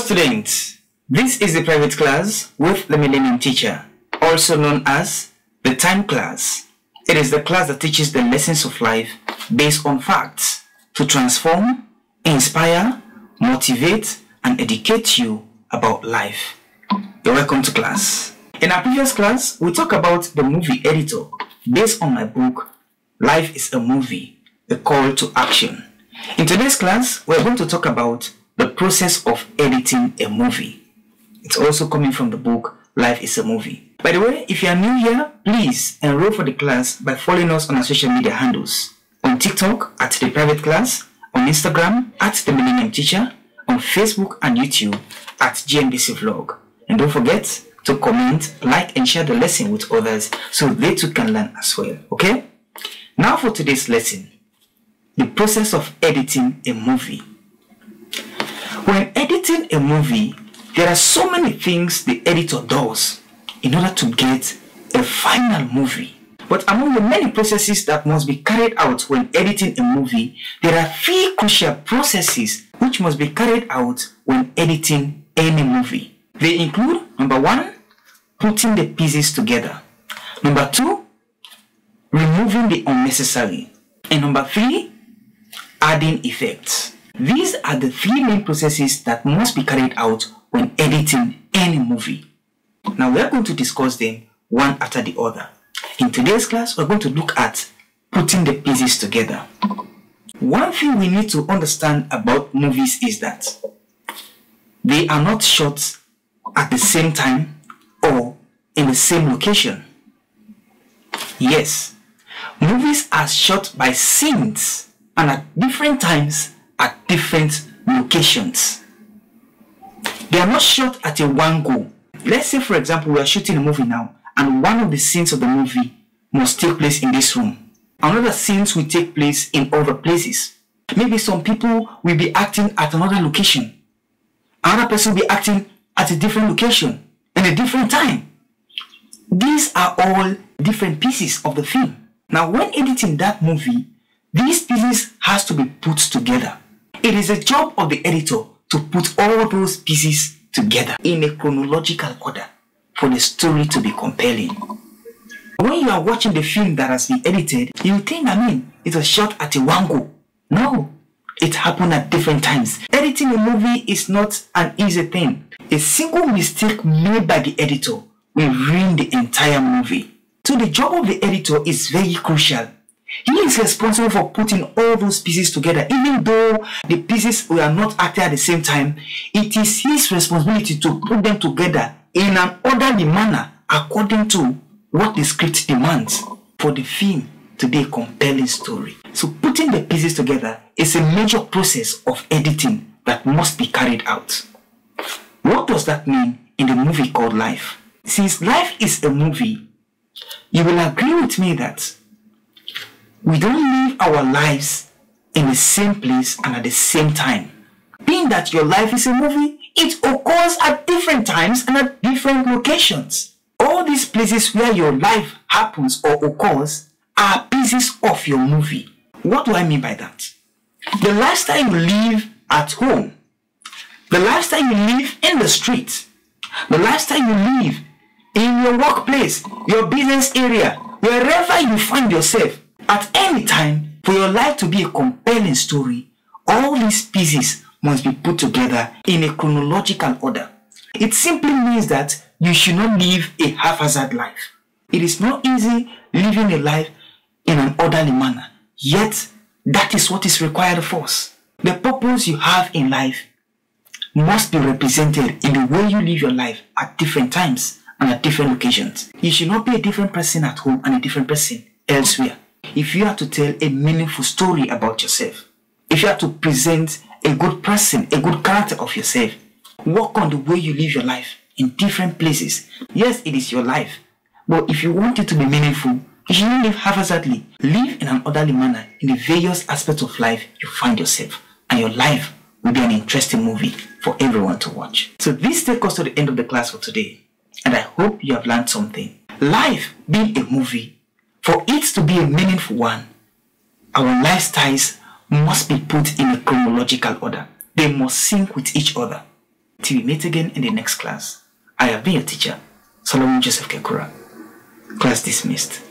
students, this is the private class with the Millennium Teacher, also known as the Time Class. It is the class that teaches the lessons of life based on facts to transform, inspire, motivate, and educate you about life. You're welcome to class. In our previous class, we talked about the movie editor based on my book, Life is a Movie, A Call to Action. In today's class, we're going to talk about the process of editing a movie. It's also coming from the book, Life is a Movie. By the way, if you are new here, please enroll for the class by following us on our social media handles. On TikTok, at The Private Class, on Instagram, at The Millennium Teacher, on Facebook and YouTube, at GMBC Vlog. And don't forget to comment, like, and share the lesson with others so they too can learn as well, okay? Now for today's lesson, the process of editing a movie. When editing a movie, there are so many things the editor does in order to get a final movie. But among the many processes that must be carried out when editing a movie, there are three crucial processes which must be carried out when editing any movie. They include, number one, putting the pieces together. Number two, removing the unnecessary. And number three, adding effects. These are the three main processes that must be carried out when editing any movie. Now we are going to discuss them one after the other. In today's class, we're going to look at putting the pieces together. One thing we need to understand about movies is that they are not shot at the same time or in the same location. Yes, movies are shot by scenes and at different times at different locations. They are not shot at a one go. Let's say, for example, we are shooting a movie now and one of the scenes of the movie must take place in this room. Another scenes will take place in other places. Maybe some people will be acting at another location. Another person will be acting at a different location in a different time. These are all different pieces of the film. Now, when editing that movie, these pieces has to be put together. It is a job of the editor to put all those pieces together in a chronological order for the story to be compelling. When you are watching the film that has been edited, you think, it was shot at a one go. No, it happened at different times. Editing a movie is not an easy thing. A single mistake made by the editor will ruin the entire movie. So the job of the editor is very crucial. He is responsible for putting all those pieces together. Even though the pieces were not acted at the same time, it is his responsibility to put them together in an orderly manner according to what the script demands for the film to be a compelling story. So putting the pieces together is a major process of editing that must be carried out. What does that mean in the movie called Life? Since Life is a movie, you will agree with me that we don't live our lives in the same place and at the same time. Being that your life is a movie, it occurs at different times and at different locations. All these places where your life happens or occurs are pieces of your movie. What do I mean by that? The lifestyle you live at home, the lifestyle you live in the street, the lifestyle you live in your workplace, your business area, wherever you find yourself, at any time, for your life to be a compelling story, all these pieces must be put together in a chronological order. It simply means that you should not live a haphazard life. It is not easy living a life in an orderly manner, yet that is what is required of us. The purpose you have in life must be represented in the way you live your life at different times and at different occasions. You should not be a different person at home and a different person elsewhere. If you have to tell a meaningful story about yourself, if you have to present a good person, a good character of yourself, work on the way you live your life in different places. Yes, it is your life, but if you want it to be meaningful, you shouldn't live haphazardly. Live in an orderly manner in the various aspects of life you find yourself, and your life will be an interesting movie for everyone to watch. So this takes us to the end of the class for today, and I hope you have learned something. Life being a movie, for it to be a meaningful one, our lifestyles must be put in a chronological order. They must sync with each other. Till we meet again in the next class, I have been your teacher, Solomon Joseph Kekura. Class dismissed.